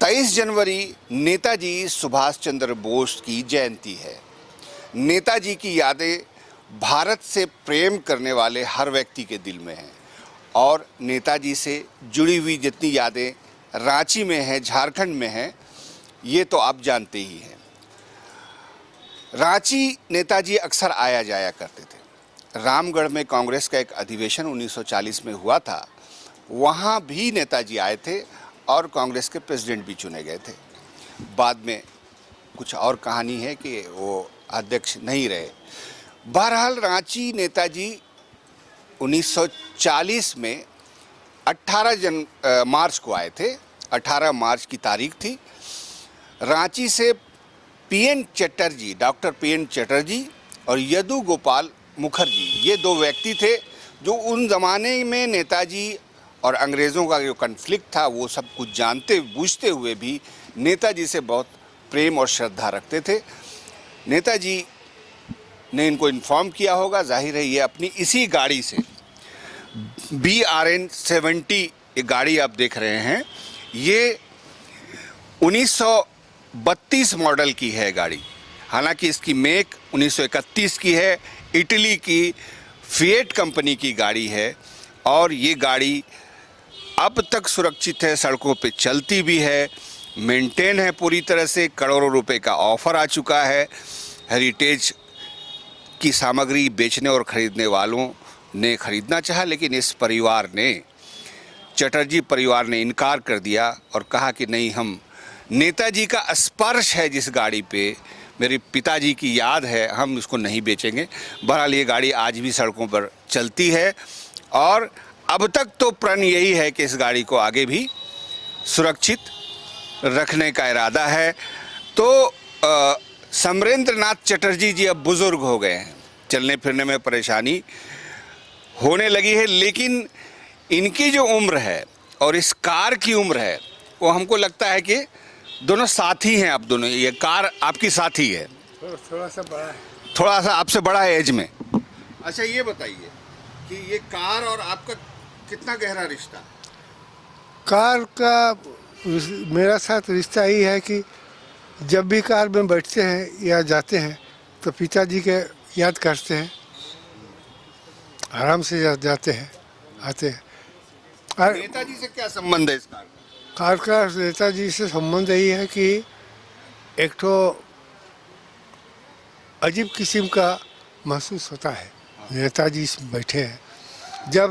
23 जनवरी नेताजी सुभाष चंद्र बोस की जयंती है। नेताजी की यादें भारत से प्रेम करने वाले हर व्यक्ति के दिल में हैं और नेताजी से जुड़ी हुई जितनी यादें रांची में हैं, झारखंड में हैं, ये तो आप जानते ही हैं। रांची नेताजी अक्सर आया जाया करते थे। रामगढ़ में कांग्रेस का एक अधिवेशन 1940 में हुआ था, वहाँ भी नेताजी आए थे और कांग्रेस के प्रेसिडेंट भी चुने गए थे। बाद में कुछ और कहानी है कि वो अध्यक्ष नहीं रहे। बहरहाल रांची नेताजी 1940 में 18 मार्च को आए थे। 18 मार्च की तारीख थी। रांची से PN Chatterjee, doctor PN Chatterjee और यदु गोपाल मुखर्जी, ये दो व्यक्ति थे जो उन ज़माने में नेताजी और अंग्रेज़ों का जो कन्फ्लिक्ट था वो सब कुछ जानते बूझते हुए भी नेताजी से बहुत प्रेम और श्रद्धा रखते थे। नेताजी ने इनको इन्फॉर्म किया होगा, जाहिर है ये अपनी इसी गाड़ी से BRN 70 ये गाड़ी आप देख रहे हैं, ये 1932 मॉडल की है गाड़ी। हालांकि इसकी मेक 1931 की है, इटली की फिएट कंपनी की गाड़ी है और ये गाड़ी अब तक सुरक्षित है, सड़कों पे चलती भी है, मेंटेन है पूरी तरह से। करोड़ों रुपए का ऑफर आ चुका है। हेरिटेज की सामग्री बेचने और ख़रीदने वालों ने ख़रीदना चाहा, लेकिन इस परिवार ने, चटर्जी परिवार ने इनकार कर दिया और कहा कि नहीं, हम नेताजी का स्पर्श है जिस गाड़ी पे, मेरे पिताजी की याद है, हम इसको नहीं बेचेंगे। बहरहाल ये गाड़ी आज भी सड़कों पर चलती है और अब तक तो प्रण यही है कि इस गाड़ी को आगे भी सुरक्षित रखने का इरादा है। तो समरेंद्र नाथ चटर्जी जी अब बुज़ुर्ग हो गए हैं, चलने फिरने में परेशानी होने लगी है, लेकिन इनकी जो उम्र है और इस कार की उम्र है वो हमको लगता है कि दोनों साथी हैं। आप दोनों, ये कार आपकी साथी है, थोड़ा सा बड़ा है, थोड़ा सा आपसे बड़ा है एज में। अच्छा ये बताइए कि ये कार और आपका कितना गहरा रिश्ता? कार का मेरा साथ रिश्ता ही है कि जब भी कार में बैठते हैं या जाते हैं तो पिताजी के याद करते हैं, आराम से जाते हैं, आते हैं। और नेताजी से क्या संबंध है इस कार का? कार का नेताजी से संबंध यही है कि एक तो अजीब किस्म का महसूस होता है। नेताजी इसमें बैठे हैं। जब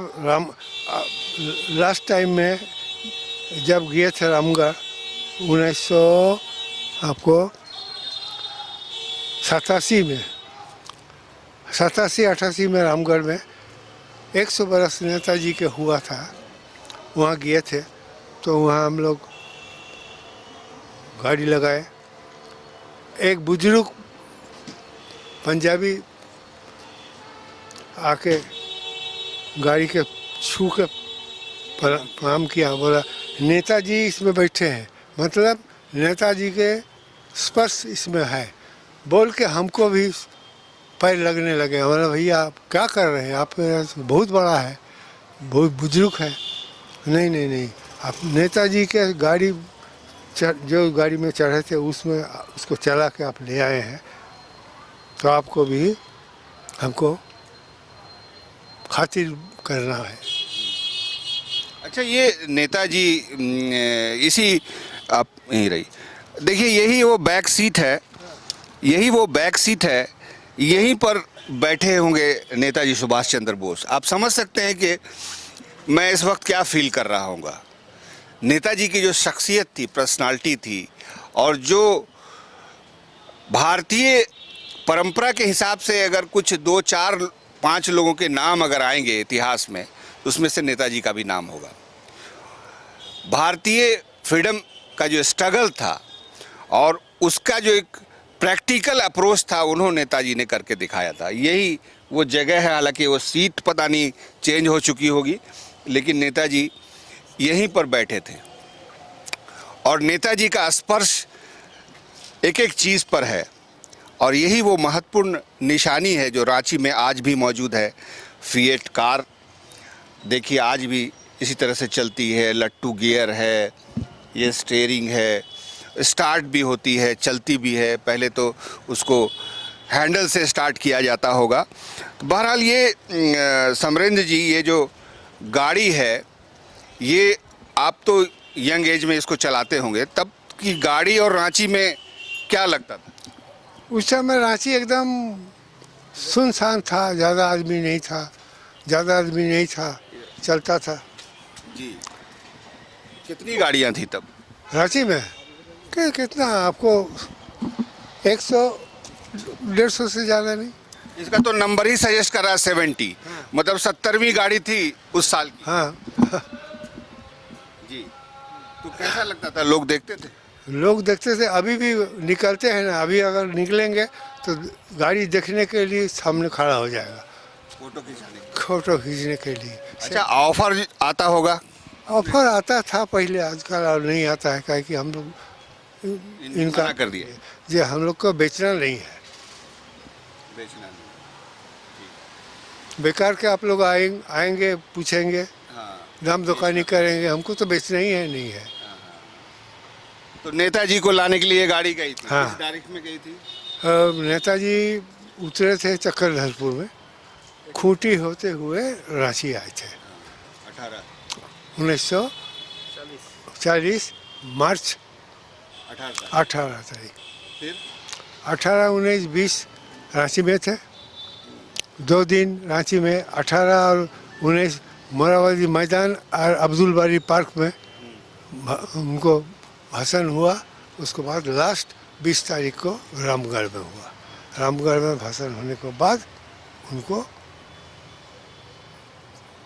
लास्ट टाइम में जब गए थे रामगढ़ 87 में 87-88 में रामगढ़ में 100 बरस नेताजी के हुआ था, वहाँ गए थे। तो वहाँ हम लोग गाड़ी लगाए। एक बुजुर्ग पंजाबी आके गाड़ी के छू के प्रणाम किया, बोला नेताजी इसमें बैठे हैं, मतलब नेताजी के स्पर्श इसमें है। बोल के हमको भी पैर लगने लगे। हमारा भैया आप क्या कर रहे हैं, आप बहुत बड़ा है, बहुत बुजुर्ग है। नहीं नहीं नहीं, आप नेताजी के गाड़ी जो गाड़ी में चढ़े थे उसमें उसको चला के आप ले आए हैं, तो आपको भी हमको खातिर करना है। अच्छा ये नेताजी इसी आप यहीं रही, देखिए यही वो बैक सीट है, यही वो बैक सीट है, यहीं पर बैठे होंगे नेताजी सुभाष चंद्र बोस। आप समझ सकते हैं कि मैं इस वक्त क्या फील कर रहा हूँगा। नेताजी की जो शख्सियत थी, पर्सनालिटी थी, और जो भारतीय परंपरा के हिसाब से अगर कुछ 2, 4, 5 लोगों के नाम अगर आएंगे इतिहास में, तो उसमें से नेताजी का भी नाम होगा। भारतीय फ्रीडम का जो स्ट्रगल था और उसका जो एक प्रैक्टिकल अप्रोच था, उन्होंने नेताजी ने करके दिखाया था। यही वो जगह है, हालांकि वो सीट पता नहीं चेंज हो चुकी होगी, लेकिन नेताजी यहीं पर बैठे थे और नेताजी का स्पर्श एक एक चीज़ पर है और यही वो महत्वपूर्ण निशानी है जो रांची में आज भी मौजूद है। फिएट कार देखिए आज भी इसी तरह से चलती है, लट्टू गियर है, ये स्टीयरिंग है, स्टार्ट भी होती है, चलती भी है। पहले तो उसको हैंडल से स्टार्ट किया जाता होगा। तो बहरहाल ये समरेंद्र जी, ये जो गाड़ी है, ये आप तो यंग एज में इसको चलाते होंगे, तब की गाड़ी और रांची में क्या लगता था? उस समय रांची एकदम सुनसान था, ज़्यादा आदमी नहीं था, चलता था। जी, कितनी गाड़ियां थी तब? रांची में कितना आपको 100-150 से ज़्यादा नहीं। इसका तो नंबर ही सजेस्ट कर रहा है 70, मतलब 70वीं गाड़ी थी उस साल की। हाँ, जी, तो कैसा लगता था, लोग देखते थे? लोग देखते थे, अभी भी निकलते हैं ना, अभी अगर निकलेंगे तो गाड़ी देखने के लिए सामने खड़ा हो जाएगा, फोटो खिंचाने? फोटो खींचने के लिए। अच्छा, ऑफर आता होगा? ऑफर आता था पहले, आजकल और नहीं आता है, क्या कि हम लोग इनका मना कर दिया, जी हम लोग को बेचना नहीं है। बेचना नहीं। बेकार के आप लोग आएंगे पूछेंगे, हाँ, दाम दुकानी करेंगे, हमको तो बेचना ही है, नहीं है। तो नेताजी को लाने के लिए गाड़ी गई थी? हाँ। किस तारीख में गई थी? नेताजी उतरे थे चक्रधरपुर में, खूंटी होते हुए रांची आए थे 1940 मार्च 18 तारीख। फिर 18, 19, 20 रांची में थे। 2 दिन रांची में, 18 और 19 मोराबादी मैदान और अब्दुल बारी पार्क में उनको भाषण हुआ। उसके बाद लास्ट 20 तारीख को रामगढ़ में हुआ। रामगढ़ में भाषण होने के बाद उनको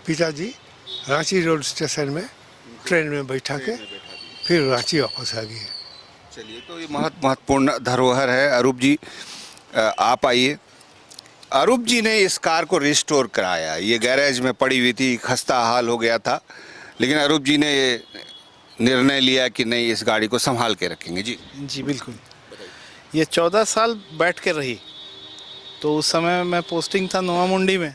पिताजी रांची रोड स्टेशन में ट्रेन में बैठा के फिर रांची वापस आ गए। चलिए, तो ये महत्वपूर्ण धरोहर है। अरूप जी, आप आइए। अरूप जी ने इस कार को रिस्टोर कराया। ये गैरेज में पड़ी हुई थी, खस्ता हाल हो गया था, लेकिन अरूप जी ने ये निर्णय लिया कि नहीं, इस गाड़ी को संभाल के रखेंगे। जी बिल्कुल। ये 14 साल बैठ के रही। तो उस समय मैं पोस्टिंग था नोआ मुंडी में,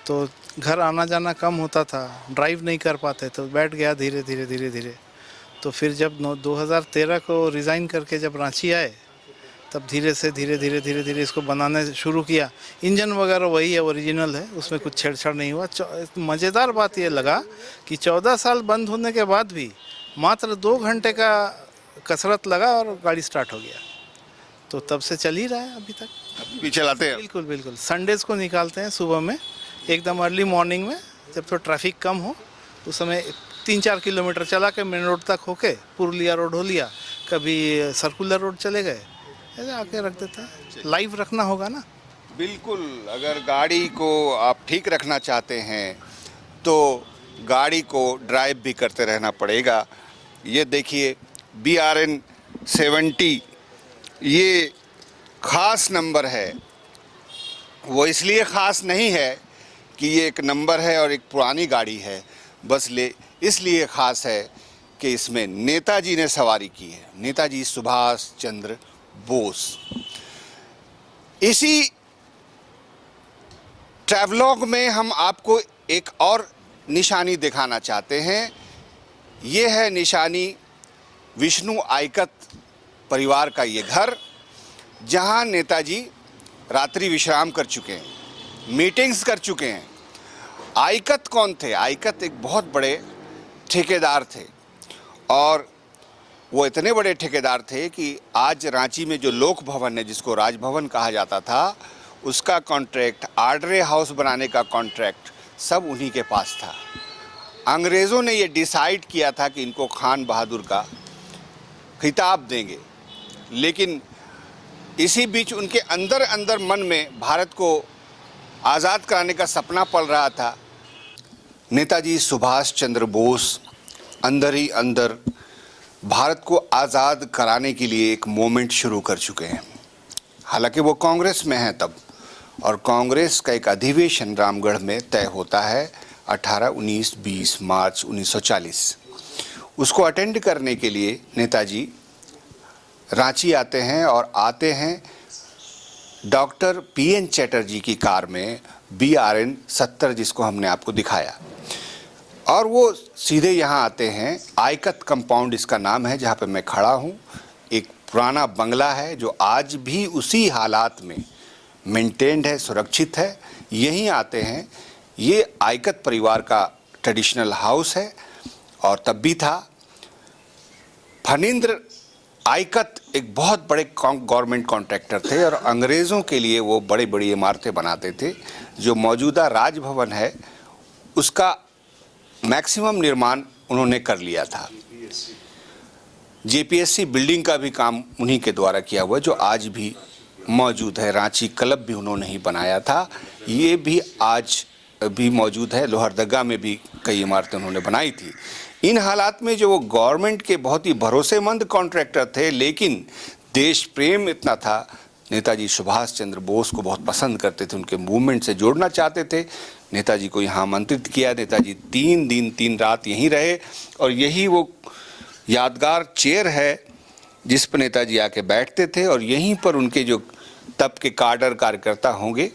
तो घर आना जाना कम होता था, ड्राइव नहीं कर पाते, तो बैठ गया धीरे धीरे। तो फिर जब 2013 को रिज़ाइन करके जब रांची आए, तब धीरे इसको बनाने शुरू किया। इंजन वगैरह वही है, ओरिजिनल है, उसमें कुछ छेड़छाड़ नहीं हुआ। मज़ेदार बात ये लगा कि 14 साल बंद होने के बाद भी मात्र 2 घंटे का कसरत लगा और गाड़ी स्टार्ट हो गया। तो तब से चल ही रहा है अभी तक। अभी भी चलाते हैं? बिल्कुल। संडेज़ को निकालते हैं सुबह में, एकदम अर्ली मॉर्निंग में, जब तो ट्रैफिक कम हो, उस समय 3-4 किलोमीटर चला के मेन रोड तक होके पुरुलिया रोड हो लिया, कभी सर्कुलर रोड चले गए, ऐसे आके रख देता है। लाइव रखना होगा ना। बिल्कुल। अगर गाड़ी को आप ठीक रखना चाहते हैं तो गाड़ी को ड्राइव भी करते रहना पड़ेगा। ये देखिए BRN 70, ये ख़ास नंबर है। वो इसलिए ख़ास नहीं है कि ये एक नंबर है और एक पुरानी गाड़ी है, बस इसलिए ख़ास है कि इसमें नेताजी ने सवारी की है, नेताजी सुभाष चंद्र बोस। इसी ट्रैवलॉग में हम आपको एक और निशानी दिखाना चाहते हैं। ये है निशानी विष्णु आइकत परिवार का ये घर, जहां नेताजी रात्रि विश्राम कर चुके हैं, मीटिंग्स कर चुके हैं। आइकत कौन थे? आइकत एक बहुत बड़े ठेकेदार थे, और वो इतने बड़े ठेकेदार थे कि आज रांची में जो लोक भवन है, जिसको राजभवन कहा जाता था, उसका कॉन्ट्रैक्ट, आर्डरे हाउस बनाने का कॉन्ट्रैक्ट सब उन्हीं के पास था। अंग्रेज़ों ने ये डिसाइड किया था कि इनको खान बहादुर का खिताब देंगे, लेकिन इसी बीच उनके अंदर मन में भारत को आज़ाद कराने का सपना पल रहा था। नेताजी सुभाष चंद्र बोस अंदर ही अंदर भारत को आज़ाद कराने के लिए एक मूवमेंट शुरू कर चुके हैं। हालांकि वो कांग्रेस में हैं तब, और कांग्रेस का एक अधिवेशन रामगढ़ में तय होता है 18, 19, 20 मार्च 1940। उसको अटेंड करने के लिए नेताजी रांची आते हैं, और आते हैं डॉक्टर PN चैटर्जी की कार में, BRN 70, जिसको हमने आपको दिखाया। और वो सीधे यहाँ आते हैं। आयकत कंपाउंड इसका नाम है, जहाँ पे मैं खड़ा हूँ। एक पुराना बंगला है जो आज भी उसी हालात में मेंटेन्ड है, सुरक्षित है। यहीं आते हैं। ये आयकत परिवार का ट्रेडिशनल हाउस है और तब भी था। फणींद्र आयकत एक बहुत बड़े गवर्नमेंट कॉन्ट्रैक्टर थे और अंग्रेज़ों के लिए वो बड़ी बड़ी इमारतें बनाते थे। जो मौजूदा राजभवन है उसका मैक्सिमम निर्माण उन्होंने कर लिया था। जेपीएससी बिल्डिंग का भी काम उन्हीं के द्वारा किया हुआ, जो आज भी मौजूद है। रांची क्लब भी उन्होंने ही बनाया था, ये भी आज भी मौजूद है। लोहरदगा में भी कई इमारतें उन्होंने बनाई थी। इन हालात में जो वो गवर्नमेंट के बहुत ही भरोसेमंद कॉन्ट्रैक्टर थे, लेकिन देश प्रेम इतना था, नेताजी सुभाष चंद्र बोस को बहुत पसंद करते थे, उनके मूवमेंट से जोड़ना चाहते थे। नेताजी को यहाँ आमंत्रित किया। नेताजी 3 दिन 3 रात यहीं रहे और यही वो यादगार चेयर है जिस पर नेताजी आके बैठते थे और यहीं पर उनके जो तब के काडर कार्यकर्ता होंगे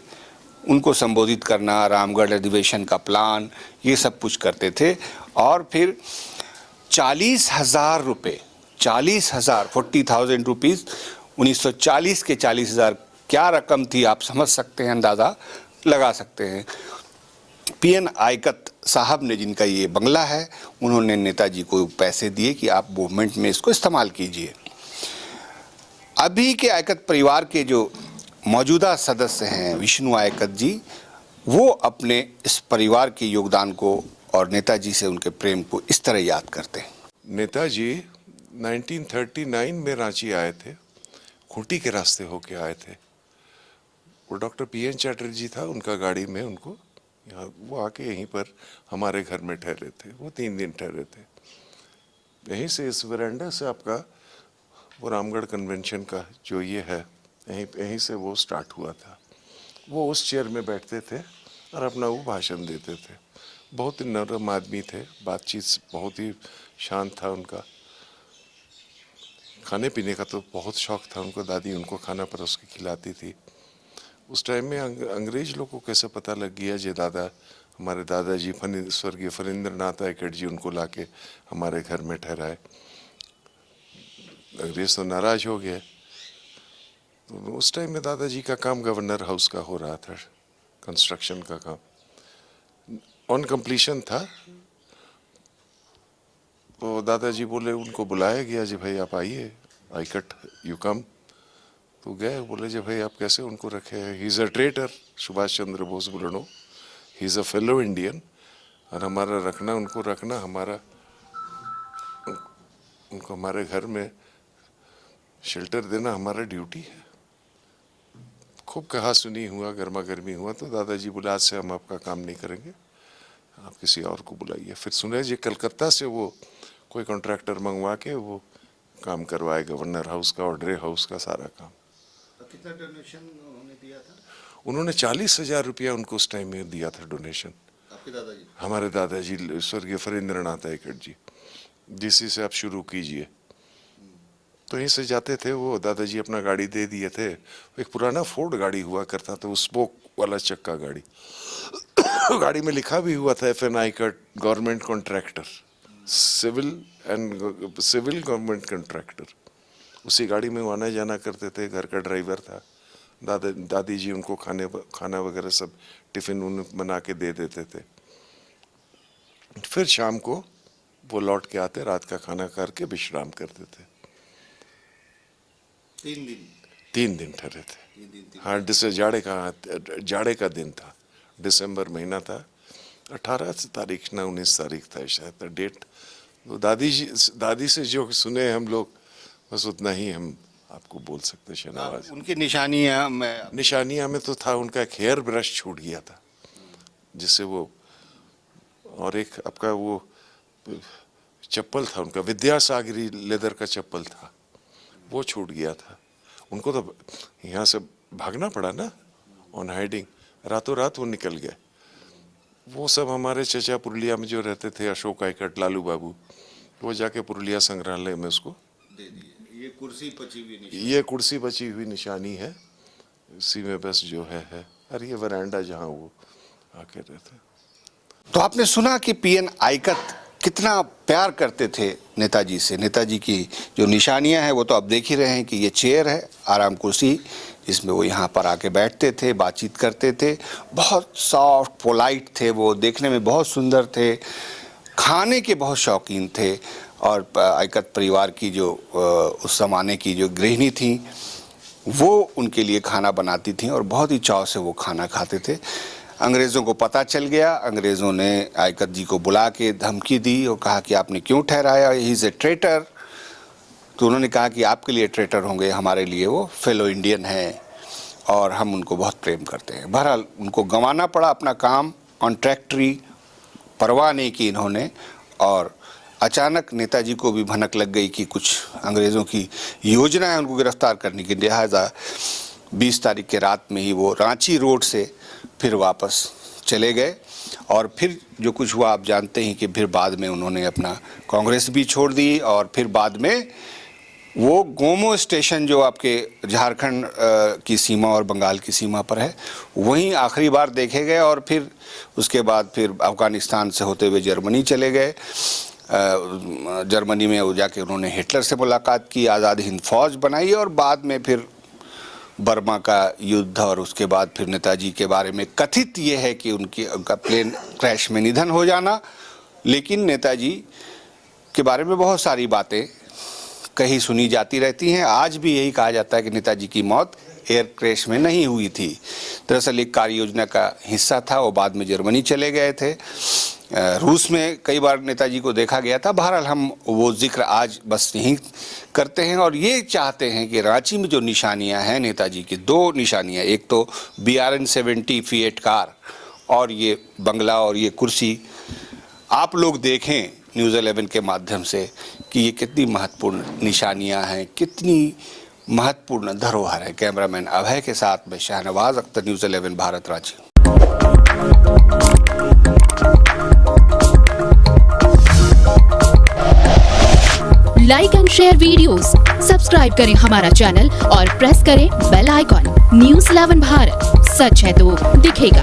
उनको संबोधित करना, रामगढ़ अधिवेशन का प्लान, ये सब कुछ करते थे। और फिर 40,000 रुपये, 40,000 40,000 रुपीज़, 1940 के 40,000 क्या रकम थी आप समझ सकते हैं, अंदाज़ा लगा सकते हैं। पीएन आयकत साहब ने, जिनका ये बंगला है, उन्होंने नेताजी को पैसे दिए कि आप मूवमेंट में इसको इस्तेमाल कीजिए। अभी के आयकत परिवार के जो मौजूदा सदस्य हैं विष्णु आयकत जी, वो अपने इस परिवार के योगदान को और नेताजी से उनके प्रेम को इस तरह याद करते हैं। नेताजी 1939 में रांची आए थे, खूंटी के रास्ते होके आए थे। वो डॉक्टर पीएन चैटर्जी था, उनका गाड़ी में उनको यहाँ वो आके यहीं पर हमारे घर में ठहरे थे। वो 3 दिन ठहरे थे। यहीं से, इस वरांडा से आपका वो रामगढ़ कन्वेंशन का जो ये है, यहीं से वो स्टार्ट हुआ था। वो उस चेयर में बैठते थे और अपना वो भाषण देते थे। बहुत ही नरम आदमी थे, बातचीत बहुत ही शांत था उनका। खाने पीने का तो बहुत शौक था उनको। दादी उनको खाना परोस के खिलाती थी। उस टाइम में अंग्रेज लोग को कैसे पता लग गया जे हमारे दादाजी स्वर्गीय फणींद्र नाथ आयकट जी उनको लाके हमारे घर में ठहराए। अंग्रेज तो नाराज हो गए। तो उस टाइम में दादाजी का काम गवर्नर हाउस का हो रहा था, कंस्ट्रक्शन का काम ऑन कंप्लीशन था। तो दादाजी बोले, उनको बुलाया गया जी भाई आप आइए, आयकट यू कम। तो गए, बोले जी भाई आप कैसे उनको रखे हैं, he is a traitor, Subhash Chandra Bose बोले no, he is a fellow Indian, और हमारा रखना, उनको रखना हमारा, उनको हमारे घर में शेल्टर देना हमारा ड्यूटी है। खूब कहा सुनी हुआ, गर्मा गर्मी हुआ। तो दादाजी बोले आज से हम आपका काम नहीं करेंगे, आप किसी और को बुलाइए। फिर सुने जी कलकत्ता से वो कोई कॉन्ट्रैक्टर मंगवा के वो काम करवाए, गवर्नर हाउस का और ड्रे हाउस का सारा काम। कितना डोनेशन उन्होंने दिया था? उन्होंने 40,000 रुपया उनको उस टाइम में दिया था डोनेशन। आपके दादाजी? हमारे दादाजी स्वर्गीय फणींद्र नाथ आयकट जी, डीसी से आप शुरू कीजिए। तो यहीं से जाते थे वो। दादाजी अपना गाड़ी दे दिए थे। एक पुराना फोर्ड गाड़ी हुआ करता था, वो स्पोक वाला चक्का गाड़ी। गाड़ी में लिखा भी हुआ था FN आयकट government contractor, civil government contractor. उसी गाड़ी में वो आना जाना करते थे। घर का ड्राइवर था। दादी जी उनको खाना वगैरह सब टिफिन उन्हें बना के दे देते थे। फिर शाम को वो लौट के आते, रात का खाना करके विश्राम करते थे। 3 दिन ठहरे थे। हाँ, जाड़े का दिन था, दिसंबर महीना था। 18 तारीख ना 19 तारीख था शायद डेट। तो दादी से जो सुने हम लोग, बस उतना ही हम आपको बोल सकते हैं। शहनवाज उनकी निशानियां में तो था उनका एक हेयर ब्रश छूट गया था, जिससे वो, और एक आपका वो चप्पल था उनका, विद्यासागरी लेदर का चप्पल था, वो छूट गया था। उनको तो यहाँ से भागना पड़ा ना, ऑन हाइडिंग। रातों रात वो निकल गए। वो सब हमारे चचा पुरुलिया में जो रहते थे, अशोक आयकट, लालू बाबू, वो जाके पुरुलिया संग्रहालय में उसको दे दिए। ये कुर्सी बची हुई निशानी है। इसी में बस जो है। और ये वरांडा जहाँ वो आके रहते। तो आपने सुना कि पीएन आइकत कितना प्यार करते थे नेताजी से। नेताजी की जो निशानियां हैं वो तो आप देख ही रहे हैं कि ये चेयर है, आराम कुर्सी, जिसमें वो यहाँ पर आके बैठते थे, बातचीत करते थे। बहुत सॉफ्ट पोलाइट थे वो, देखने में बहुत सुंदर थे, खाने के बहुत शौकीन थे। और आइकत परिवार की जो उस ज़माने की जो गृहिणी थी वो उनके लिए खाना बनाती थी और बहुत ही चाव से वो खाना खाते थे। अंग्रेज़ों को पता चल गया, अंग्रेज़ों ने आइकत जी को बुला के धमकी दी और कहा कि आपने क्यों ठहराया, ही इज़ ए ट्रेटर। तो उन्होंने कहा कि आपके लिए ट्रेटर होंगे, हमारे लिए वो फेलो इंडियन हैं और हम उनको बहुत प्रेम करते हैं। बहरहाल उनको गंवाना पड़ा अपना काम, कॉन्ट्रैक्टरी, परवाह नहीं की इन्होंने। और अचानक नेताजी को भी भनक लग गई कि कुछ अंग्रेज़ों की योजना है उनको गिरफ्तार करने की। लिहाजा 20 तारीख के रात में ही वो रांची रोड से फिर वापस चले गए। और फिर जो कुछ हुआ आप जानते हैं कि फिर बाद में उन्होंने अपना कांग्रेस भी छोड़ दी और फिर बाद में वो गोमो स्टेशन जो आपके झारखंड की सीमा और बंगाल की सीमा पर है, वहीं आखिरी बार देखे गए। और फिर उसके बाद फिर अफ़गानिस्तान से होते हुए जर्मनी चले गए। जर्मनी में वो जाके उन्होंने हिटलर से मुलाकात की, आज़ाद हिंद फौज बनाई और बाद में फिर बर्मा का युद्ध। और उसके बाद फिर नेताजी के बारे में कथित ये है कि उनका प्लेन क्रैश में निधन हो जाना। लेकिन नेताजी के बारे में बहुत सारी बातें कहीं सुनी जाती रहती हैं। आज भी यही कहा जाता है कि नेताजी की मौत एयर क्रैश में नहीं हुई थी, दरअसल एक कार्य योजना का हिस्सा था। वो बाद में जर्मनी चले गए थे, रूस में कई बार नेताजी को देखा गया था। बहरहाल हम वो जिक्र आज बस यहीं करते हैं और ये चाहते हैं कि रांची में जो निशानियां हैं नेताजी की, 2 निशानियां, एक तो BRN-70 फिएट कार और ये बंगला और ये कुर्सी, आप लोग देखें न्यूज़ 11 के माध्यम से कि ये कितनी महत्वपूर्ण निशानियां हैं, कितनी महत्वपूर्ण धरोहर है। कैमरामैन अभय के साथ में Shahnawaz Akhtar, news 11 Bharat, Ranchi. Like and share videos, subscribe करें हमारा चैनल और प्रेस करें बेल आइकॉन। न्यूज़ 11 भारत, सच है तो दिखेगा।